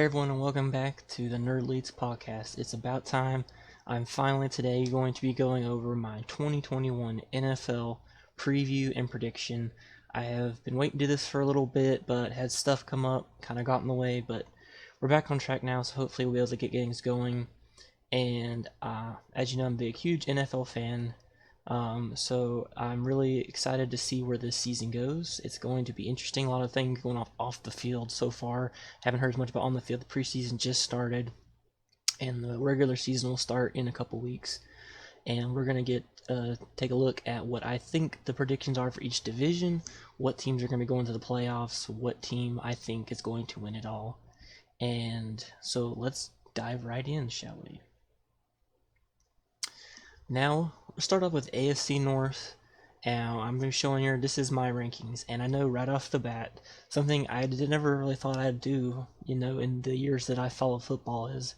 Hey everyone, and welcome back to the Nerdletes podcast. It's about time. I'm finally today going to be going over my 2021 NFL preview and prediction. I have been waiting to do this for a little bit, but had stuff come up, kind of got in the way, but we're back on track now, so hopefully we'll be able to get things going. And as you know, I'm a big, huge NFL fan. So I'm really excited to see where this season goes. It's going to be interesting. A lot of things going off the field so far. Haven't heard as much about on the field. The preseason just started, and the regular season will start in a couple weeks. And we're gonna take a look at what I think the predictions are for each division, what teams are going to be going to the playoffs, what team I think is going to win it all. And so let's dive right in, shall we? Now, we'll start off with AFC North. Now, I'm going to be showing here, this is my rankings, and I know right off the bat, something I never really thought I'd do, in the years that I follow football is,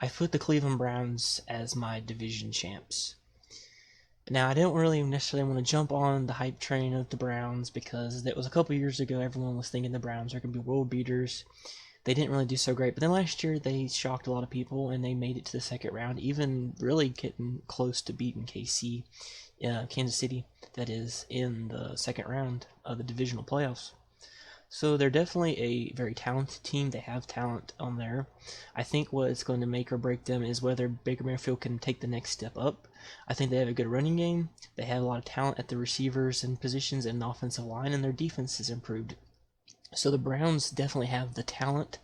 I put the Cleveland Browns as my division champs. Now, I didn't really necessarily want to jump on the hype train of the Browns, because it was a couple years ago, everyone was thinking the Browns are going to be world beaters. They didn't really do so great, but then last year they shocked a lot of people and they made it to the second round, even really getting close to beating Kansas City, that is, in the second round of the divisional playoffs. So they're definitely a very talented team. They have talent on there. I think what's going to make or break them is whether Baker Mayfield can take the next step up. I think they have a good running game. They have a lot of talent at the receivers and positions and the offensive line, and their defense has improved. So the Browns definitely have the talent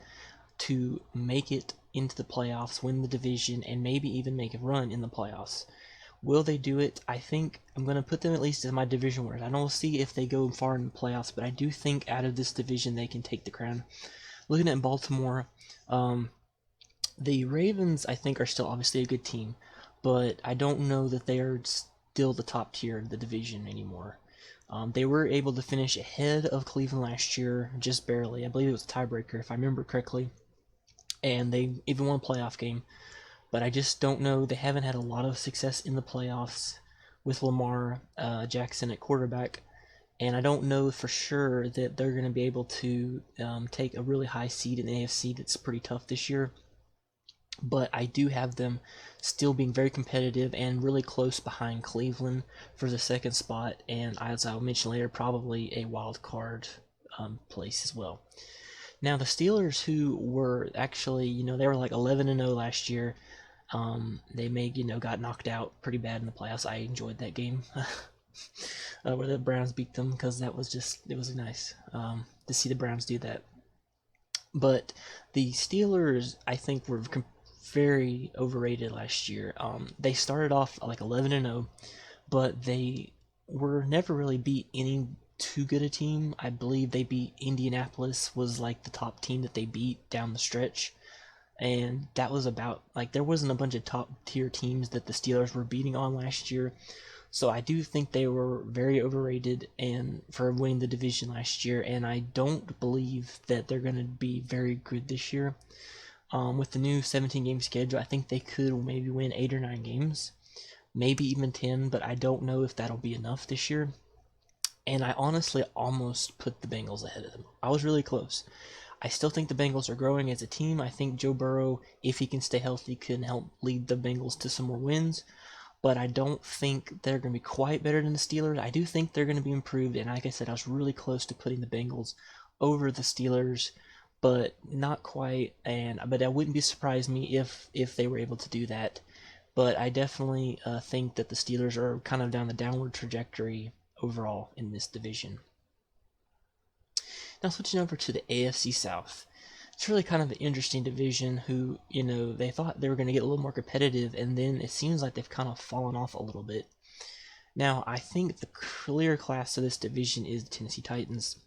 to make it into the playoffs, win the division, and maybe even make a run in the playoffs. Will they do it? I think I'm going to put them at least as my division winners. I don't see if they go far in the playoffs, but I do think out of this division they can take the crown. Looking at Baltimore, the Ravens I think are still obviously a good team, but I don't know that they are still the top tier of the division anymore. They were able to finish ahead of Cleveland last year, just barely. I believe it was a tiebreaker, if I remember correctly. And they even won a playoff game. But I just don't know. They haven't had a lot of success in the playoffs with Lamar Jackson at quarterback. And I don't know for sure that they're going to be able to take a really high seed in the AFC that's pretty tough this year. But I do have them still being very competitive and really close behind Cleveland for the second spot, and as I'll mention later, probably a wild card place as well. Now the Steelers, who were actually, they were like 11-0 last year. They got knocked out pretty bad in the playoffs. I enjoyed that game where the Browns beat them, because it was nice to see the Browns do that. But the Steelers, I think, were very overrated last year. They started off like 11-0, but they were never really beat any too good a team. I believe they beat Indianapolis, was like the top team that they beat down the stretch, and that was about, like, there wasn't a bunch of top tier teams that the Steelers were beating on last year. So I do think they were very overrated and for winning the division last year, and I don't believe that they're going to be very good this year. With the new 17-game schedule, I think they could maybe win 8 or 9 games, maybe even 10, but I don't know if that'll be enough this year. And I honestly almost put the Bengals ahead of them. I was really close. I still think the Bengals are growing as a team. I think Joe Burrow, if he can stay healthy, can help lead the Bengals to some more wins. But I don't think they're going to be quite better than the Steelers. I do think they're going to be improved, and like I said, I was really close to putting the Bengals over the Steelers, but not quite. But that wouldn't be surprise me if they were able to do that. But I definitely think that the Steelers are kind of down the downward trajectory overall in this division. Now switching over to the AFC South. It's really kind of an interesting division who, they thought they were going to get a little more competitive, and then it seems like they've kind of fallen off a little bit. Now, I think the clear class of this division is the Tennessee Titans.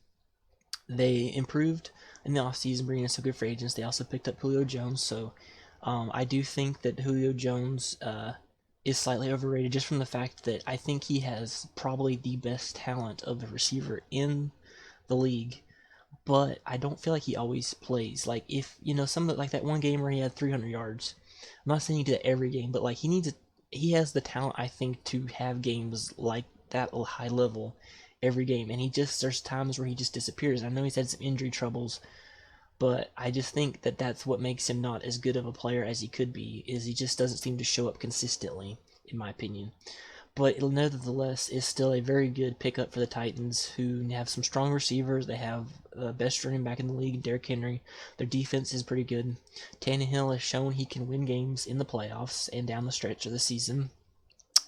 They improved in the offseason, bringing in some good free agents. They also picked up Julio Jones, so I do think that Julio Jones is slightly overrated just from the fact that I think he has probably the best talent of a receiver in the league, but I don't feel like he always plays. Like, if, some like that one game where he had 300 yards, I'm not saying he did that every game, but like he has the talent, I think, to have games like that high level every game, and there's times where he just disappears. I know he's had some injury troubles, But I just think that that's what makes him not as good of a player as he could be, is he just doesn't seem to show up consistently, in my opinion. But nevertheless, is still a very good pickup for the Titans, who have some strong receivers. They have the best running back in the league, Derrick Henry. Their defense is pretty good. Tannehill has shown he can win games in the playoffs and down the stretch of the season.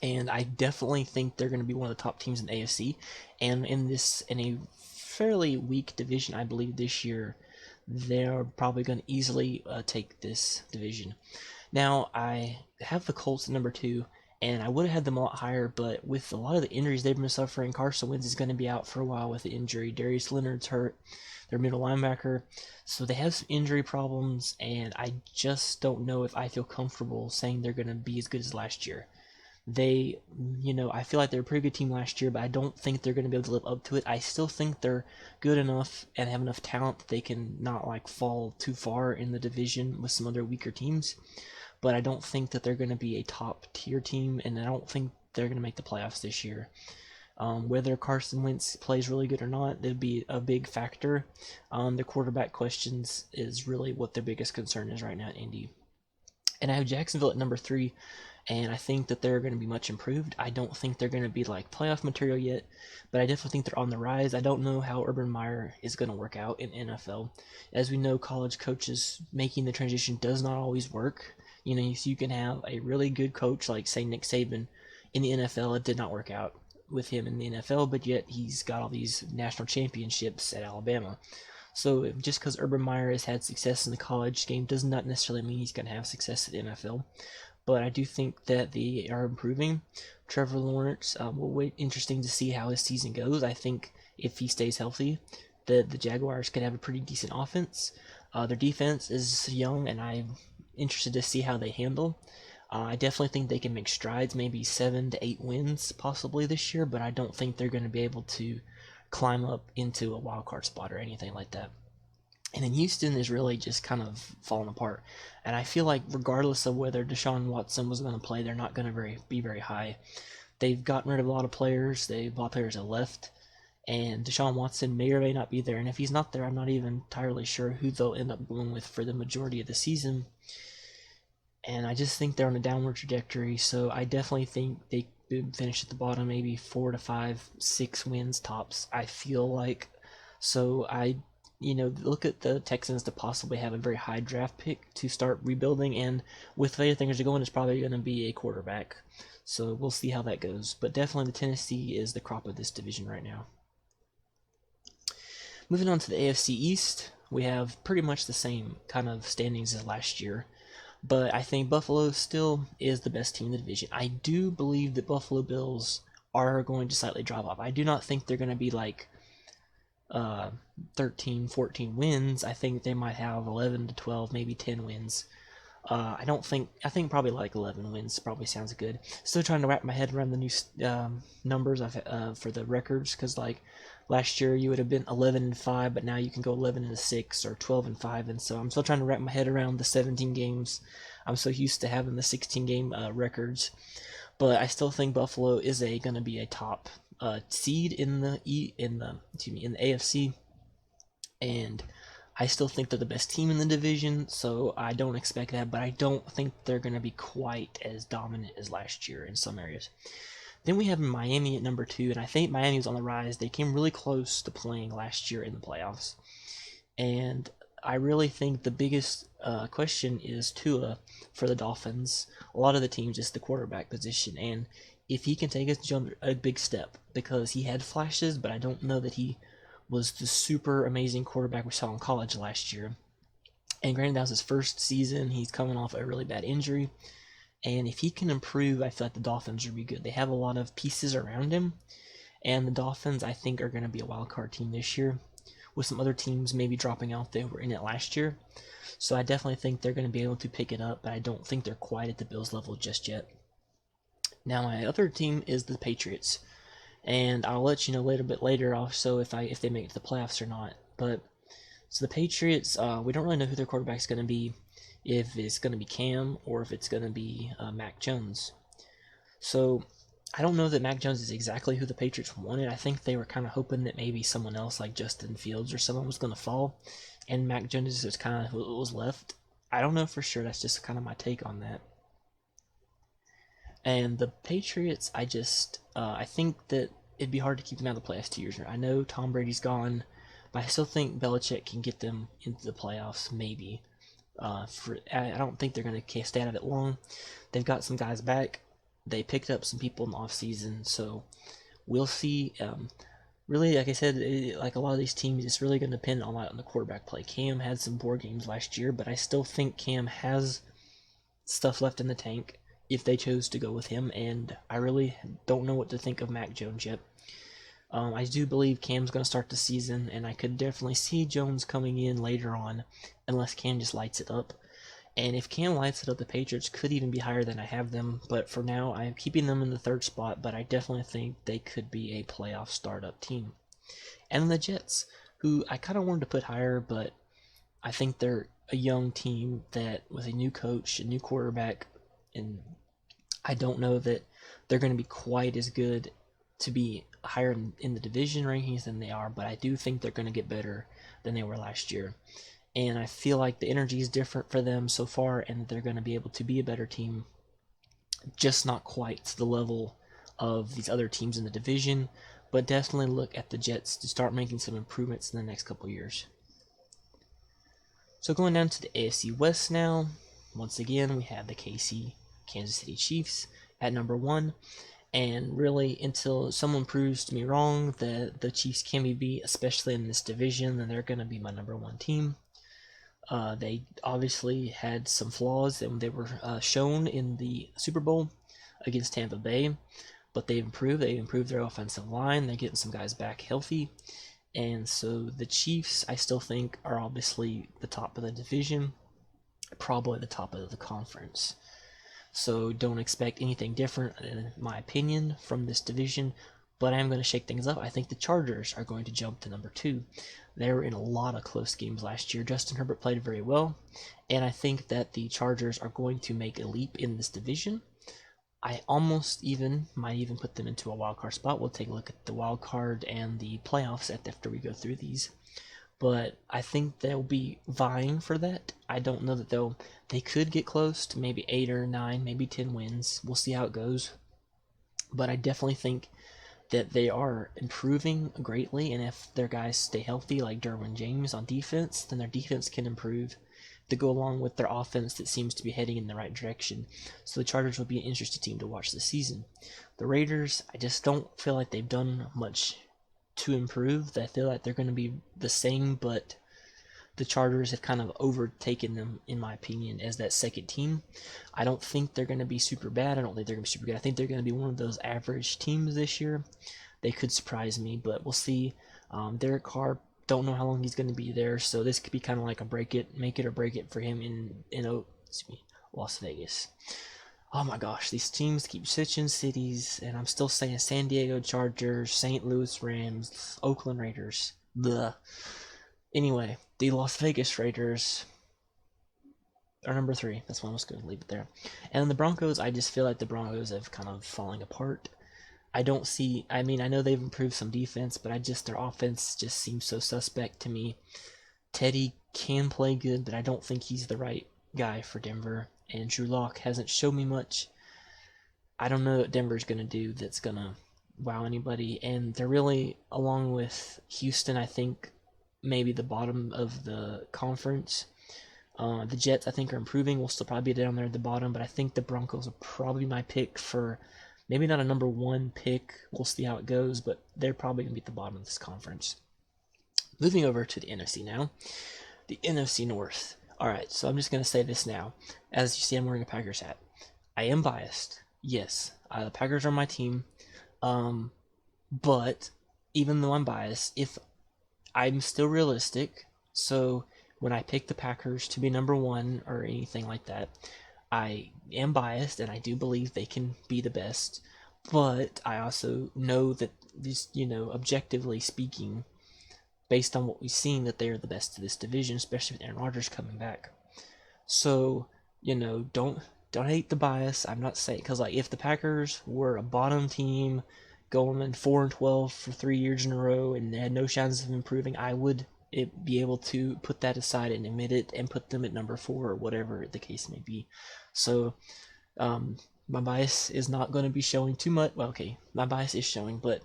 And I definitely think they're going to be one of the top teams in the AFC. And in a fairly weak division, I believe this year, they're probably going to easily take this division. Now, I have the Colts at number 2, and I would have had them a lot higher, but with a lot of the injuries they've been suffering, Carson Wentz is going to be out for a while with the injury. Darius Leonard's hurt, their middle linebacker, so they have some injury problems, and I just don't know if I feel comfortable saying they're going to be as good as last year. I feel like they're a pretty good team last year, but I don't think they're going to be able to live up to it. I still think they're good enough and have enough talent that they can not fall too far in the division with some other weaker teams. But I don't think that they're going to be a top tier team, and I don't think they're going to make the playoffs this year. Whether Carson Wentz plays really good or not, that'd be a big factor. The quarterback questions is really what their biggest concern is right now at Indy. And I have Jacksonville at number 3, and I think that they're going to be much improved. I don't think they're going to be playoff material yet, but I definitely think they're on the rise. I don't know how Urban Meyer is going to work out in NFL. As we know, college coaches making the transition does not always work. You can have a really good coach like, say, Nick Saban in the NFL. It did not work out with him in the NFL, but yet he's got all these national championships at Alabama. So just because Urban Meyer has had success in the college game does not necessarily mean he's going to have success at the NFL. But I do think that they are improving. Trevor Lawrence will wait. Interesting to see how his season goes. I think if he stays healthy, the Jaguars could have a pretty decent offense. Their defense is young, and I'm interested to see how they handle. I definitely think they can make strides, maybe 7 to 8 wins possibly this year, but I don't think they're going to be able to climb up into a wild card spot or anything like that. And then Houston is really just kind of falling apart. And I feel like regardless of whether Deshaun Watson was going to play, they're not going to be very high. They've gotten rid of a lot of players. A lot of players have left. And Deshaun Watson may or may not be there. And if he's not there, I'm not even entirely sure who they'll end up going with for the majority of the season. And I just think they're on a downward trajectory. So I definitely think they could finish at the bottom, maybe 4 to 5, 6 wins tops, I feel like. So look at the Texans to possibly have a very high draft pick to start rebuilding, and with the way things are going, it's probably going to be a quarterback. So we'll see how that goes. But definitely the Tennessee is the crop of this division right now. Moving on to the AFC East, we have pretty much the same kind of standings as last year. But I think Buffalo still is the best team in the division. I do believe that Buffalo Bills are going to slightly drop off. I do not think they're going to be 13, 14 wins. I think they might have 11 to 12, maybe 10 wins. I think probably 11 wins probably sounds good. Still trying to wrap my head around the new numbers for the records, because last year you would have been 11-5, but now you can go 11-6 or 12-5, and so I'm still trying to wrap my head around the 17 games. I'm so used to having the 16 game records, but I still think Buffalo is going to be a top seed in the AFC, and I still think they're the best team in the division, so I don't expect that, but I don't think they're going to be quite as dominant as last year in some areas. Then we have Miami at number 2, and I think Miami was on the rise. They came really close to playing last year in the playoffs, and I really think the biggest question is Tua for the Dolphins. A lot of the teams is the quarterback position, and if he can take a big step, because he had flashes, but I don't know that he was the super amazing quarterback we saw in college last year. And granted, that was his first season. He's coming off a really bad injury. And if he can improve, I feel like the Dolphins will be good. They have a lot of pieces around him. And the Dolphins, I think, are going to be a wild card team this year, with some other teams maybe dropping out that were in it last year. So I definitely think they're going to be able to pick it up, but I don't think they're quite at the Bills level just yet. Now, my other team is the Patriots. And I'll let you know a little bit later also if they make it to the playoffs or not. But so the Patriots, we don't really know who their quarterback's going to be, if it's going to be Cam or if it's going to be Mac Jones. So I don't know that Mac Jones is exactly who the Patriots wanted. I think they were kind of hoping that maybe someone else like Justin Fields or someone was going to fall, and Mac Jones is kind of who was left. I don't know for sure. That's just kind of my take on that. And the Patriots, I think that it'd be hard to keep them out of the playoffs 2 years. I know Tom Brady's gone, but I still think Belichick can get them into the playoffs, maybe. I don't think they're going to stay out of it long. They've got some guys back. They picked up some people in the offseason, so we'll see. Really, like I said, like a lot of these teams, it's really going to depend a lot on the quarterback play. Cam had some poor games last year, but I still think Cam has stuff left in the tank if they chose to go with him, and I really don't know what to think of Mac Jones yet. I do believe Cam's going to start the season, and I could definitely see Jones coming in later on, unless Cam just lights it up. And if Cam lights it up, the Patriots could even be higher than I have them. But for now, I'm keeping them in the third spot, but I definitely think they could be a playoff startup team. And then the Jets, who I kind of wanted to put higher, but I think they're a young team that with a new coach, a new quarterback, and I don't know that they're going to be quite as good to be higher in the division rankings than they are, but I do think they're going to get better than they were last year. And I feel like the energy is different for them so far, and they're going to be able to be a better team, just not quite to the level of these other teams in the division, but definitely look at the Jets to start making some improvements in the next couple years. So going down to the AFC West now, once again, we have the Kansas City Chiefs at number 1. And really, until someone proves to me wrong that the Chiefs can be beat, especially in this division, then they're going to be my number 1 team. They obviously had some flaws, and they were shown in the Super Bowl against Tampa Bay, but they've improved. They improved their offensive line. They're getting some guys back healthy. And so the Chiefs, I still think, are obviously the top of the division, probably the top of the conference. So don't expect anything different, in my opinion, from this division. But I am going to shake things up. I think the Chargers are going to jump to number 2. They were in a lot of close games last year. Justin Herbert played very well, and I think that the Chargers are going to make a leap in this division. I might even put them into a wild card spot. We'll take a look at the wild card and the playoffs after we go through these. But I think they'll be vying for that. I don't know that they could get close to maybe 8 or 9, maybe 10 wins. We'll see how it goes. But I definitely think that they are improving greatly, and if their guys stay healthy, like Derwin James on defense, then their defense can improve to go along with their offense that seems to be heading in the right direction. So the Chargers will be an interesting team to watch this season. The Raiders, I just don't feel like they've done much to improve. I feel like they're going to be the same, but the Chargers have kind of overtaken them, in my opinion, as that second team. I don't think they're going to be super bad. I don't think they're going to be super good. I think they're going to be one of those average teams this year. They could surprise me, but we'll see. Derek Carr, don't know how long he's going to be there, so this could be kind of like a make it or break it for him in Las Vegas. Oh my gosh, these teams keep switching cities, and I'm still saying San Diego Chargers, St. Louis Rams, Oakland Raiders. Blah. Anyway, the Las Vegas Raiders are number 3. That's why I'm just going to leave it there. And then the Broncos, I just feel like the Broncos have kind of falling apart. I know they've improved some defense, but their offense just seems so suspect to me. Teddy can play good, but I don't think he's the right guy for Denver. And Drew Lock hasn't shown me much. I don't know what Denver's going to do that's going to wow anybody. And they're really, along with Houston, I think, maybe the bottom of the conference. The Jets, I think, are improving. We'll still probably be down there at the bottom, but I think the Broncos are probably my pick for maybe not a number 1 pick. We'll see how it goes, but they're probably going to be at the bottom of this conference. Moving over to the NFC now. The NFC North. Alright, so I'm just going to say this now. As you see, I'm wearing a Packers hat. I am biased. Yes, the Packers are my team. But even though I'm biased, if I'm still realistic, so when I pick the Packers to be number 1 or anything like that, I am biased and I do believe they can be the best, but I also know that this, objectively speaking, based on what we've seen, that they are the best of this division, especially with Aaron Rodgers coming back. So, don't don't hate the bias. I'm not saying, because like if the Packers were a bottom team going in 4-12 for 3 years in a row and they had no chances of improving, I would be able to put that aside and admit it and put them at number 4 or whatever the case may be. So my bias is not going to be showing too much. Well, okay, my bias is showing, but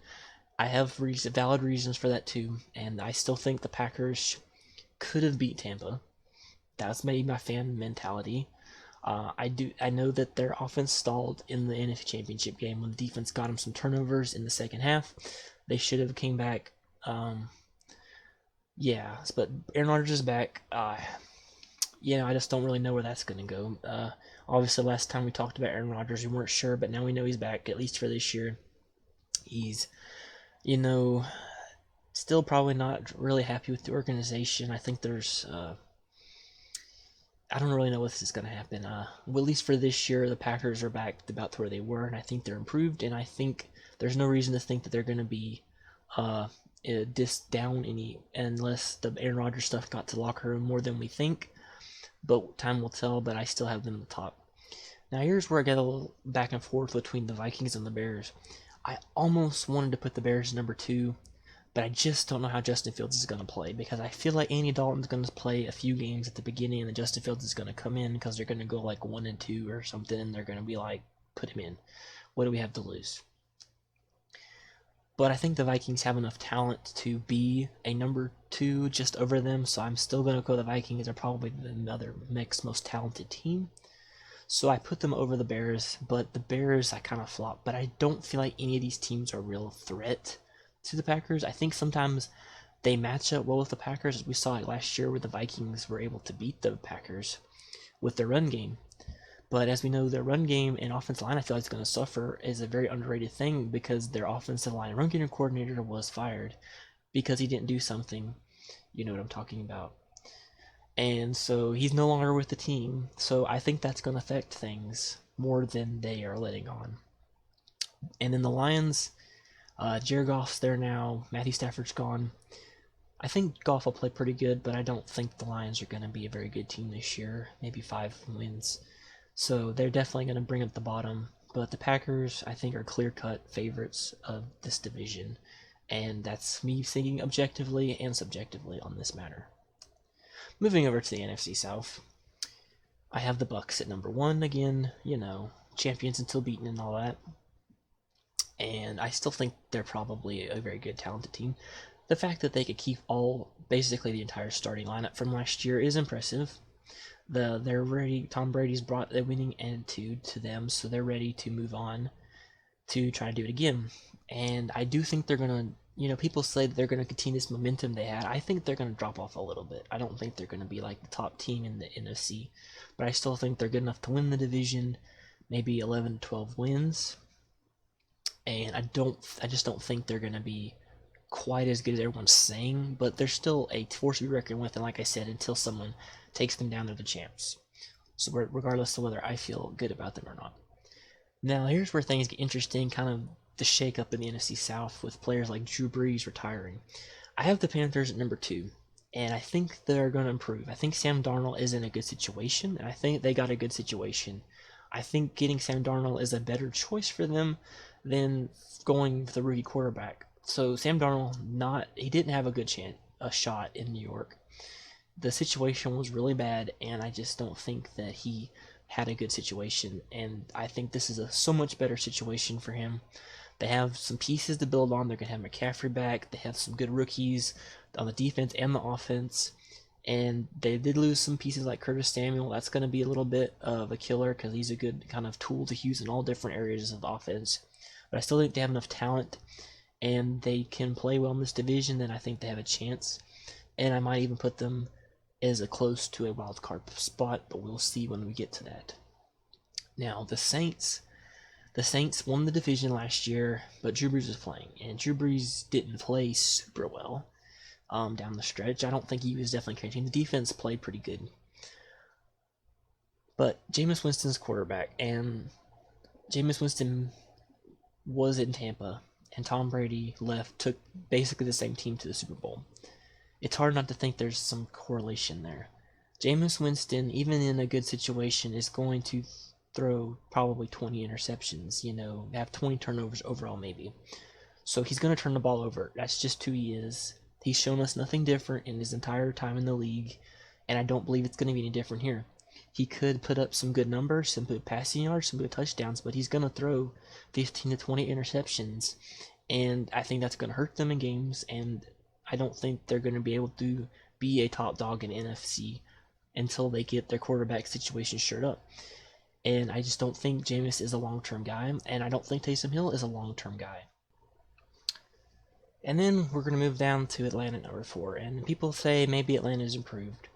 I have valid reasons for that too, and I still think the Packers could have beat Tampa. That's maybe my fan mentality. I know that their offense stalled in the NFC Championship game when the defense got them some turnovers in the second half. They should have came back. Yeah, but Aaron Rodgers is back. I just don't really know where that's going to go. Obviously, last time we talked about Aaron Rodgers, we weren't sure, but now we know he's back, at least for this year. He's, still probably not really happy with the organization. I think there's... I don't really know what's going to happen. Well, at least for this year, the Packers are back about to where they were, and I think they're improved, and I think there's no reason to think that they're going to be dissed down any, unless the Aaron Rodgers stuff got to the locker room more than we think. But time will tell, but I still have them at the top. Now here's where I get a little back and forth between the Vikings and the Bears. I almost wanted to put the Bears number 2, but I just don't know how Justin Fields is going to play, because I feel like Andy Dalton's going to play a few games at the beginning, and then Justin Fields is going to come in because they're going to go like 1-2 or something, and they're going to be like, put him in. What do we have to lose? But I think the Vikings have enough talent to be a number 2 just over them, so I'm still going to go the Vikings. They're probably the other next most talented team. So I put them over the Bears, but the Bears I kind of flop. But I don't feel like any of these teams are a real threat to the Packers. I think sometimes they match up well with the Packers, as we saw it last year where the Vikings were able to beat the Packers with their run game. But as we know, their run game and offensive line, I feel like, is going to suffer, is a very underrated thing, because their offensive line run game coordinator was fired because he didn't do something. You know what I'm talking about. And so he's no longer with the team. So I think that's going to affect things more than they are letting on. And then the Lions, Jared Goff's there now. Matthew Stafford's gone. I think Goff will play pretty good, but I don't think the Lions are going to be a very good team this year. Maybe 5 wins. So they're definitely going to bring up the bottom. But the Packers, I think, are clear-cut favorites of this division. And that's me thinking objectively and subjectively on this matter. Moving over to the NFC South, I have the Bucs at number 1 again. Champions until beaten and all that. And I still think they're probably a very good, talented team. The fact that they could keep basically the entire starting lineup from last year is impressive. They're ready. Tom Brady's brought a winning attitude to them, so they're ready to move on to try to do it again. And I do think they're going to, people say that they're going to continue this momentum they had. I think they're going to drop off a little bit. I don't think they're going to be like the top team in the NFC, but I still think they're good enough to win the division, maybe 11 to 12 wins. And I just don't think they're going to be quite as good as everyone's saying, but they're still a force to be reckoned with, and like I said, until someone takes them down, they're the champs. So regardless of whether I feel good about them or not. Now here's where things get interesting, kind of the shake-up in the NFC South with players like Drew Brees retiring. I have the Panthers at number 2, and I think they're going to improve. I think Sam Darnold is in a good situation, and I think they got a good situation. I think getting Sam Darnold is a better choice for them than going with the rookie quarterback. So Sam Darnold, he didn't have a shot in New York. The situation was really bad, and I just don't think that he had a good situation, and I think this is a so much better situation for him. They have some pieces to build on. They're going to have McCaffrey back. They have some good rookies on the defense and the offense, and they did lose some pieces like Curtis Samuel. That's going to be a little bit of a killer because he's a good kind of tool to use in all different areas of the offense. But I still think they have enough talent, and they can play well in this division, then I think they have a chance. And I might even put them as close to a wild card spot, but we'll see when we get to that. Now, the Saints won the division last year, but Drew Brees was playing, and Drew Brees didn't play super well down the stretch. I don't think he was definitely catching. The defense played pretty good. But Jameis Winston's quarterback, and Jameis Winston was in Tampa, and Tom Brady took basically the same team to the Super Bowl. It's hard not to think there's some correlation there. Jameis Winston, even in a good situation, is going to throw probably 20 interceptions, have 20 turnovers overall maybe. So he's going to turn the ball over. That's just who he is. He's shown us nothing different in his entire time in the league, and I don't believe it's going to be any different here. He could put up some good numbers, some good passing yards, some good touchdowns, but he's going to throw 15 to 20 interceptions, and I think that's going to hurt them in games, and I don't think they're going to be able to be a top dog in NFC until they get their quarterback situation shored up. And I just don't think Jameis is a long-term guy, and I don't think Taysom Hill is a long-term guy. And then we're going to move down to Atlanta number 4, and people say maybe Atlanta's improved.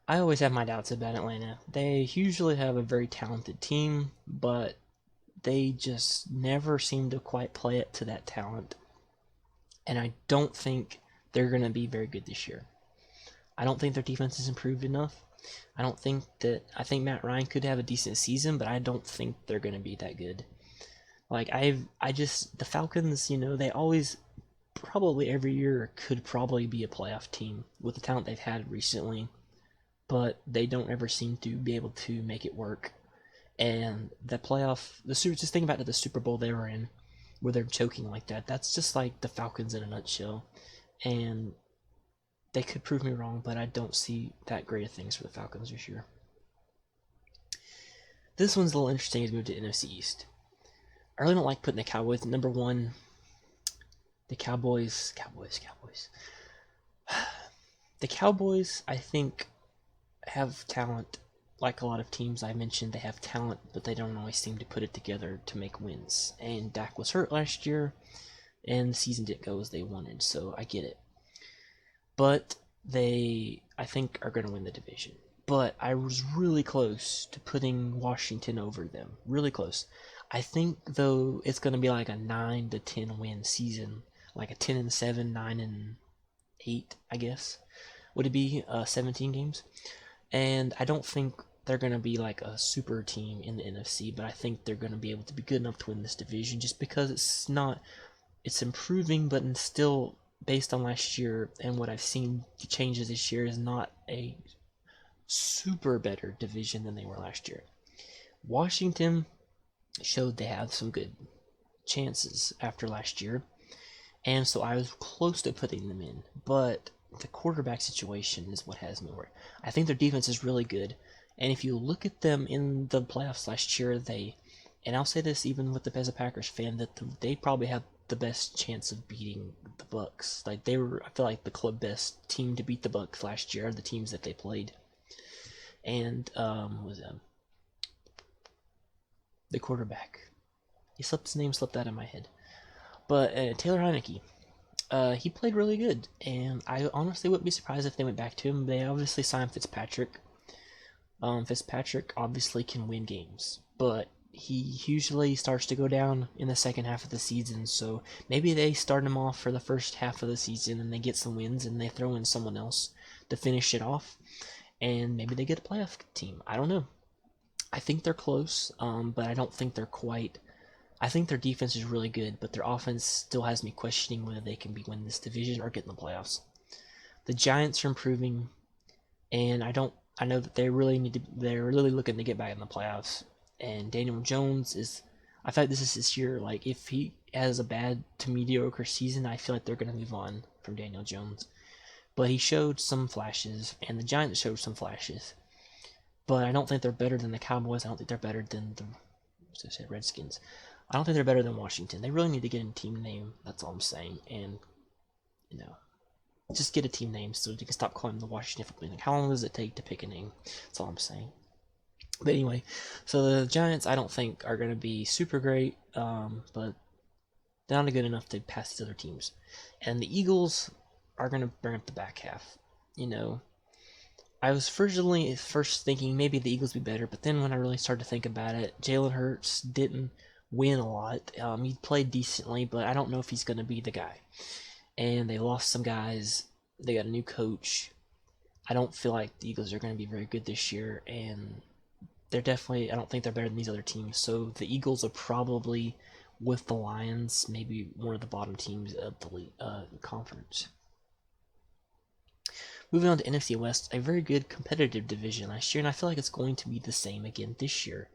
I always have my doubts about Atlanta. They usually have a very talented team, but they just never seem to quite play it to that talent. And I don't think they're going to be very good this year. I don't think their defense has improved enough. I think Matt Ryan could have a decent season, but I don't think they're going to be that good. The Falcons, they always, probably every year, could probably be a playoff team with the talent they've had recently, but they don't ever seem to be able to make it work. And just think about the Super Bowl they were in, where they're choking like that. That's just like the Falcons in a nutshell. And they could prove me wrong, but I don't see that great of things for the Falcons this year. This one's a little interesting as we move to NFC East. I really don't like putting the Cowboys number 1. The Cowboys. The Cowboys, I think, have talent. Like a lot of teams I mentioned, they have talent, but they don't always seem to put it together to make wins. And Dak was hurt last year, and the season didn't go as they wanted, so I get it. But I think, are going to win the division. But I was really close to putting Washington over them. Really close. I think, though, it's going to be like a 9 to 10 win season. Like a 10-7, 9-8, I guess. Would it be 17 games? And I don't think they're going to be like a super team in the NFC, but I think they're going to be able to be good enough to win this division just because it's improving, but it's still, based on last year and what I've seen, the changes this year is not a super better division than they were last year. Washington showed they have some good chances after last year, and so I was close to putting them in, but the quarterback situation is what has me worried. I think their defense is really good, and if you look at them in the playoffs last year, and I'll say this even as a Packers fan, that they probably have the best chance of beating the Bucks. I feel like the best team to beat the Bucks last year are the teams that they played. And the quarterback, his name slipped out of my head, but Taylor Heineke. He played really good, and I honestly wouldn't be surprised if they went back to him. They obviously signed Fitzpatrick. Fitzpatrick obviously can win games, but he usually starts to go down in the second half of the season, so maybe they start him off for the first half of the season and they get some wins and they throw in someone else to finish it off, and maybe they get a playoff team. I don't know. I think they're close, but I don't think they're quite. I think their defense is really good, but their offense still has me questioning whether they can win this division or get in the playoffs. The Giants are improving, and I know that they're really looking to get back in the playoffs. And Daniel Jones I feel like this is his year. Like, if he has a bad to mediocre season, I feel like they're going to move on from Daniel Jones. But he showed some flashes, and the Giants showed some flashes. But I don't think they're better than the Cowboys. I don't think they're better than the Redskins. I don't think they're better than Washington. They really need to get a team name. That's all I'm saying. And, just get a team name so you can stop calling them the Washington Football League. How long does it take to pick a name? That's all I'm saying. But anyway, so the Giants I don't think are going to be super great, but they're not good enough to pass these other teams. And the Eagles are going to bring up the back half. I was first thinking maybe the Eagles would be better, but then when I really started to think about it, Jalen Hurts didn't win a lot. He played decently, but I don't know if he's going to be the guy. And they lost some guys. They got a new coach. I don't feel like the Eagles are going to be very good this year, and I don't think they're better than these other teams. So the Eagles are probably, with the Lions, maybe one of the bottom teams of the conference. Moving on to NFC West, a very good competitive division last year, and I feel like it's going to be the same again this year.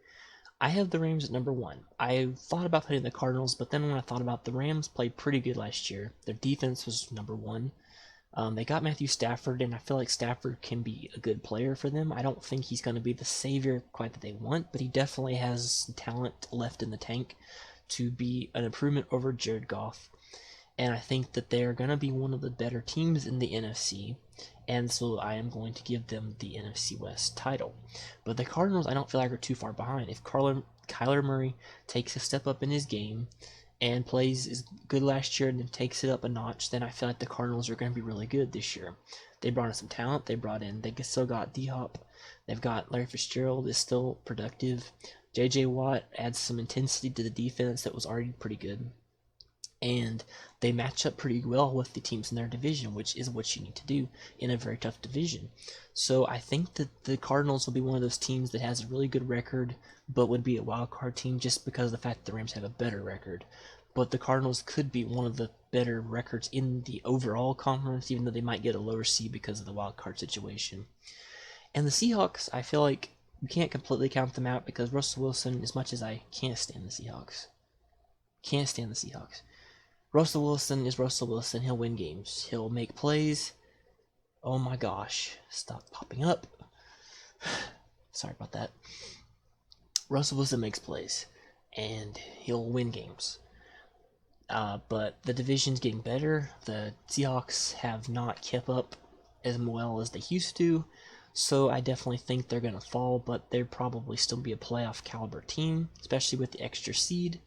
I have the Rams at number 1. I thought about putting the Cardinals, but then when I thought about the Rams played pretty good last year. Their defense was number 1. They got Matthew Stafford, and I feel like Stafford can be a good player for them. I don't think he's going to be the savior quite that they want, but he definitely has talent left in the tank to be an improvement over Jared Goff. And I think that they're going to be one of the better teams in the NFC, and so I am going to give them the NFC West title. But the Cardinals, I don't feel like are too far behind. If Kyler Murray takes a step up in his game and plays as good last year and then takes it up a notch, then I feel like the Cardinals are going to be really good this year. They brought in some talent. They still got D-Hop. They've got Larry Fitzgerald is still productive. J.J. Watt adds some intensity to the defense that was already pretty good. And they match up pretty well with the teams in their division, which is what you need to do in a very tough division. So I think that the Cardinals will be one of those teams that has a really good record, but would be a wild card team just because of the fact that the Rams have a better record. But the Cardinals could be one of the better records in the overall conference, even though they might get a lower seed because of the wild card situation. And the Seahawks, I feel like we can't completely count them out because Russell Wilson, as much as I can't stand the Seahawks, Russell Wilson is Russell Wilson. He'll win games. He'll make plays. Oh my gosh. Stop popping up. Sorry about that. Russell Wilson makes plays. And he'll win games. But the division's getting better. The Seahawks have not kept up as well as they used to. So I definitely think they're going to fall. But they'll probably still be a playoff caliber team. Especially with the extra seed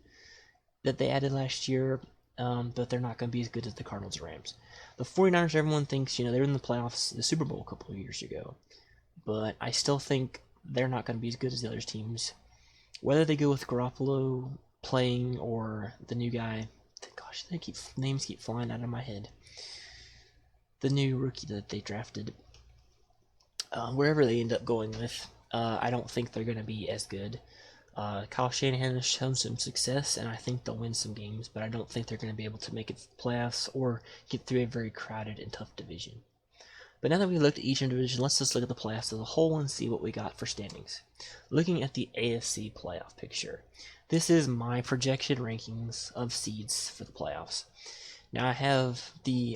that they added last year. But they're not going to be as good as the Cardinals or Rams. The 49ers, everyone thinks, they were in the playoffs, the Super Bowl a couple of years ago. But I still think they're not going to be as good as the other teams. Whether they go with Garoppolo playing or the new guy, gosh, names keep flying out of my head. The new rookie that they drafted, wherever they end up going with, I don't think they're going to be as good. Kyle Shanahan has shown some success, and I think they'll win some games, but I don't think they're going to be able to make it to the playoffs or get through a very crowded and tough division. But now that we looked at each division, let's just look at the playoffs as a whole and see what we got for standings. Looking at the AFC playoff picture, this is my projected rankings of seeds for the playoffs. Now I have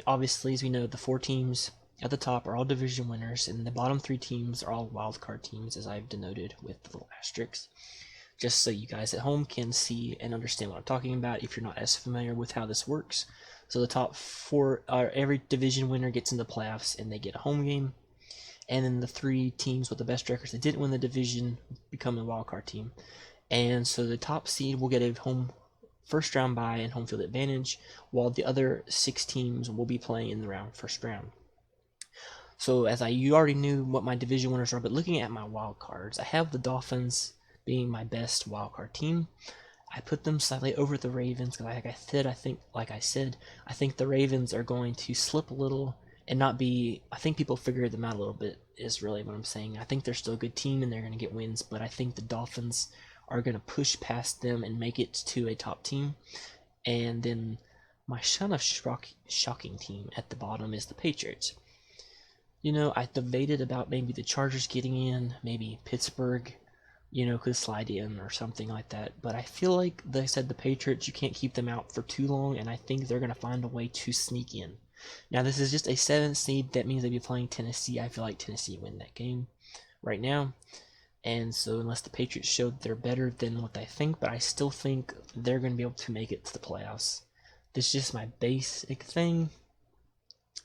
obviously, as we know, the 4 teams at the top are all division winners, and the bottom 3 teams are all wildcard teams, as I've denoted with the little asterisks. Just so you guys at home can see and understand what I'm talking about if you're not as familiar with how this works. So the top 4, every division winner gets into the playoffs and they get a home game. And then the 3 teams with the best records that didn't win the division become a wildcard team. And so the top seed will get a home first round bye and home field advantage, while the other 6 teams will be playing in the first round. So you already knew what my division winners are, but looking at my wild cards, I have the Dolphins being my best wildcard team. I put them slightly over the Ravens because, like I said, I think the Ravens are going to slip a little and not be. I think people figured them out a little bit. Is really what I'm saying. I think they're still a good team and they're going to get wins, but I think the Dolphins are going to push past them and make it to a top team. And then my kind of shocking team at the bottom is the Patriots. I debated about maybe the Chargers getting in, maybe Pittsburgh, could slide in or something like that. But I feel like they said the Patriots, you can't keep them out for too long, and I think they're going to find a way to sneak in. Now, this is just a 7th seed. That means they'll be playing Tennessee. I feel like Tennessee win that game right now. And so unless the Patriots showed they're better than what I think, but I still think they're going to be able to make it to the playoffs. This is just my basic thing.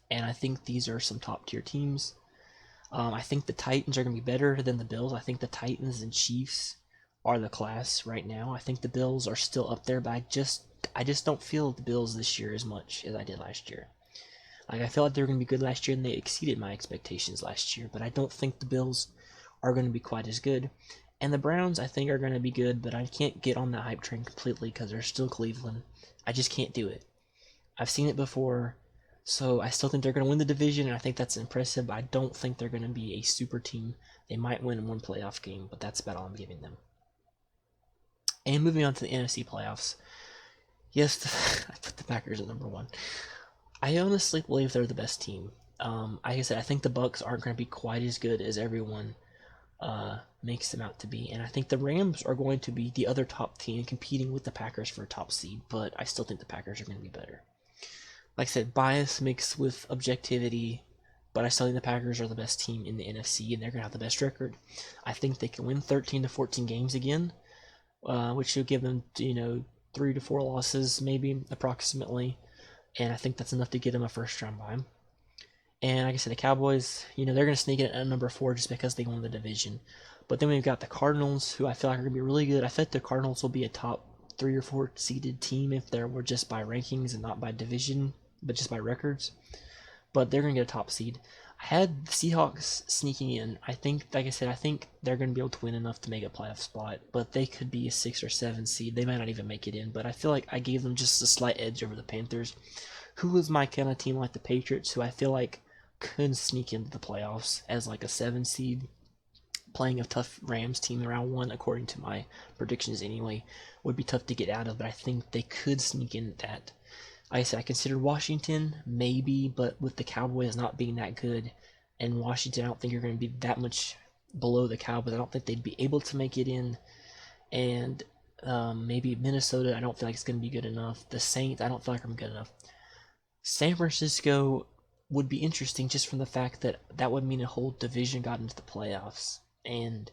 And I think these are some top-tier teams. I think the Titans are going to be better than the Bills. I think the Titans and Chiefs are the class right now. I think the Bills are still up there, but I just don't feel the Bills this year as much as I did last year. I felt like they were going to be good last year, and they exceeded my expectations last year, but I don't think the Bills are going to be quite as good. And the Browns, I think, are going to be good, but I can't get on that hype train completely because they're still Cleveland. I just can't do it. I've seen it before. So I still think they're going to win the division, and I think that's impressive, but I don't think they're going to be a super team. They might win one playoff game, but that's about all I'm giving them. And moving on to the NFC playoffs. Yes, I put the Packers at number 1. I honestly believe they're the best team. Like I said, I think the Bucs aren't going to be quite as good as everyone makes them out to be. And I think the Rams are going to be the other top team competing with the Packers for a top seed, but I still think the Packers are going to be better. Like I said, bias mixed with objectivity, but I still think the Packers are the best team in the NFC, and they're going to have the best record. I think they can win 13 to 14 games again, which should give them, 3 to 4 losses, maybe, approximately. And I think that's enough to get them a first-round bye. And like I said, the Cowboys, they're going to sneak in at number 4 just because they won the division. But then we've got the Cardinals, who I feel like are going to be really good. I think the Cardinals will be a top 3 or 4 seeded team if they were just by rankings and not by division, but just by records. But they're going to get a top seed. I had the Seahawks sneaking in. I think, like I said, I think they're going to be able to win enough to make a playoff spot. But they could be a 6 or 7 seed. They might not even make it in. But I feel like I gave them just a slight edge over the Panthers, who is my kind of team like the Patriots, who I feel like could sneak into the playoffs as like a 7 seed, playing a tough Rams team in round 1, according to my predictions anyway, would be tough to get out of, but I think they could sneak in that. Like I said, I considered Washington, maybe, but with the Cowboys not being that good, and Washington I don't think you're going to be that much below the Cowboys. I don't think they'd be able to make it in, and maybe Minnesota, I don't feel like it's going to be good enough. The Saints, I don't feel like I'm good enough. San Francisco would be interesting just from the fact that that would mean a whole division got into the playoffs. And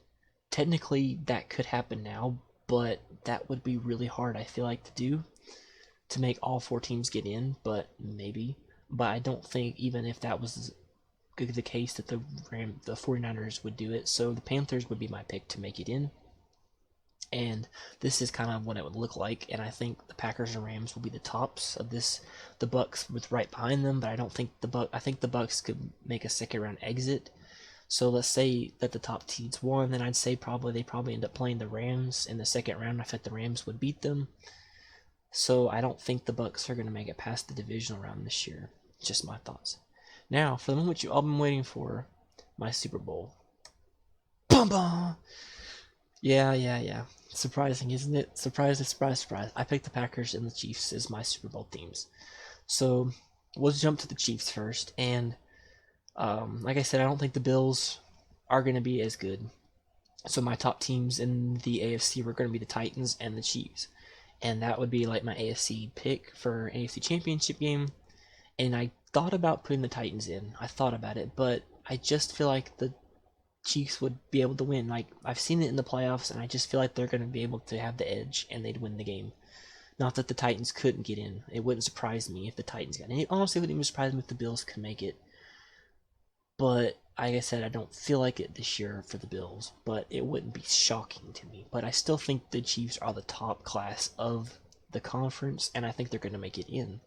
technically that could happen now, but that would be really hard, I feel like, to do, to make all 4 teams get in, but maybe. But I don't think even if that was the case that the 49ers would do it. So the Panthers would be my pick to make it in. And this is kind of what it would look like, and I think the Packers and Rams will be the tops of this. The Bucks with right behind them, but I don't think I think the Bucks could make a second round exit. So let's say that the top seeds won, then I'd say they probably end up playing the Rams in the second round. I think the Rams would beat them. So I don't think the Bucks are going to make it past the divisional round this year. Just my thoughts. Now, for the moment you all been waiting for, my Super Bowl. Bum bum! Yeah. Surprising, isn't it? Surprise. I picked the Packers and the Chiefs as my Super Bowl teams. So, we'll jump to the Chiefs first. And, like I said, I don't think the Bills are going to be as good. So, my top teams in the AFC were going to be the Titans and the Chiefs. And that would be like my AFC pick for AFC Championship game. And I thought about putting the Titans in. I thought about it, but I just feel like the Chiefs would be able to win. Like, I've seen it in the playoffs, and I just feel like they're going to be able to have the edge, and they'd win the game. Not that the Titans couldn't get in. It wouldn't surprise me if the Titans got in. It honestly wouldn't even surprise me if the Bills could make it. But, like I said, I don't feel like it this year for the Bills, but it wouldn't be shocking to me. But I still think the Chiefs are the top class of the conference, and I think they're going to make it in.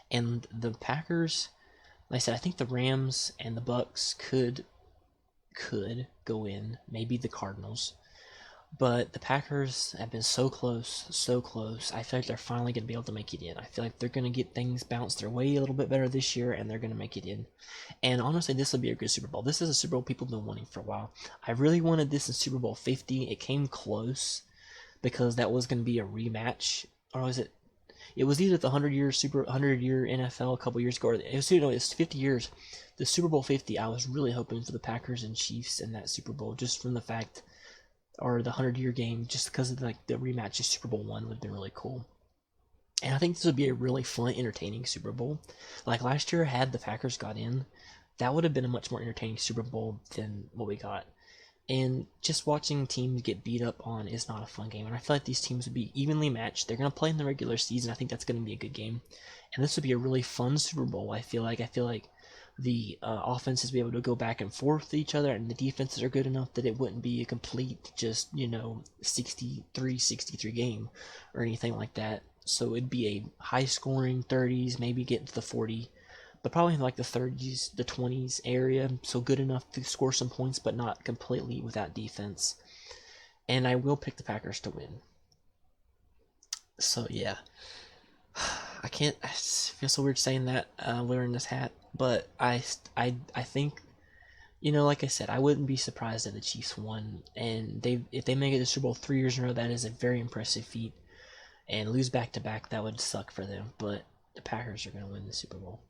And the Packers, like I said, I think the Rams and the Bucks could go in, maybe the Cardinals, but the Packers have been so close. I feel like they're finally going to be able to make it in. I feel like they're going to get things bounced their way a little bit better this year, and they're going to make it in. And honestly, this will be a good Super Bowl. This is a Super Bowl people have been wanting for a while. I really wanted this in Super Bowl 50. It came close because that was going to be a rematch, or was it? It was either the 100-year NFL a couple years ago, or it was 50 years. The Super Bowl 50, I was really hoping for the Packers and Chiefs in that Super Bowl, just from the fact, or the 100-year game, just because of the rematch of Super Bowl 1 would have been really cool. And I think this would be a really fun, entertaining Super Bowl. Like last year, had the Packers got in, that would have been a much more entertaining Super Bowl than what we got. And just watching teams get beat up on is not a fun game. And I feel like these teams would be evenly matched. They're going to play in the regular season. I think that's going to be a good game. And this would be a really fun Super Bowl, I feel like. The offenses be able to go back and forth with each other, and the defenses are good enough that it wouldn't be a complete 63-63 game or anything like that. So it'd be a high-scoring 30s, maybe get into the 40, but probably in like the 30s, the 20s area, so good enough to score some points, but not completely without defense. And I will pick the Packers to win. So yeah, I feel so weird saying that wearing this hat, but I think, like I said, I wouldn't be surprised if the Chiefs won, and if they make it to Super Bowl 3 years in a row, that is a very impressive feat. And lose back to back, that would suck for them, but the Packers are going to win the Super Bowl.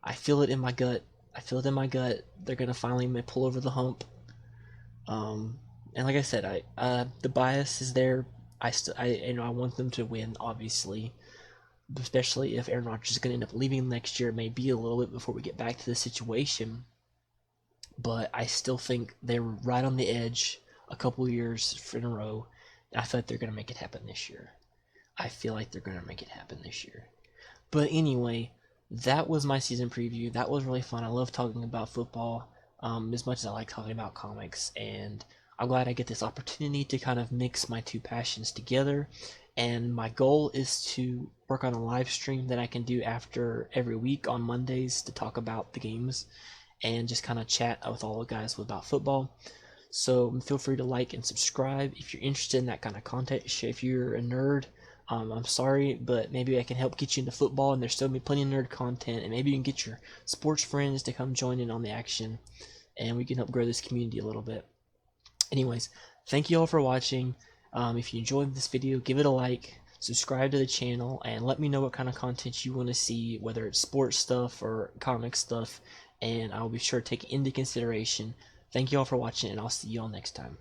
I feel it in my gut. They're going to finally pull over the hump. And like I said, the bias is there. I want them to win, obviously, especially if Aaron Rodgers is going to end up leaving next year. It may be a little bit before we get back to the situation, but I still think they're right on the edge a couple years in a row. I feel like they're going to make it happen this year. I feel like they're going to make it happen this year. But anyway, that was my season preview. That was really fun. I love talking about football as much as I like talking about comics, and I'm glad I get this opportunity to kind of mix my two passions together. And my goal is to work on a live stream that I can do after every week on Mondays to talk about the games and just kind of chat with all the guys about football. So feel free to like and subscribe if you're interested in that kind of content. If you're a nerd, I'm sorry, but maybe I can help get you into football, and there's still be plenty of nerd content, and maybe you can get your sports friends to come join in on the action, and we can help grow this community a little bit. Anyways, thank you all for watching. If you enjoyed this video, give it a like, subscribe to the channel, and let me know what kind of content you want to see, whether it's sports stuff or comic stuff, and I'll be sure to take it into consideration. Thank you all for watching, and I'll see you all next time.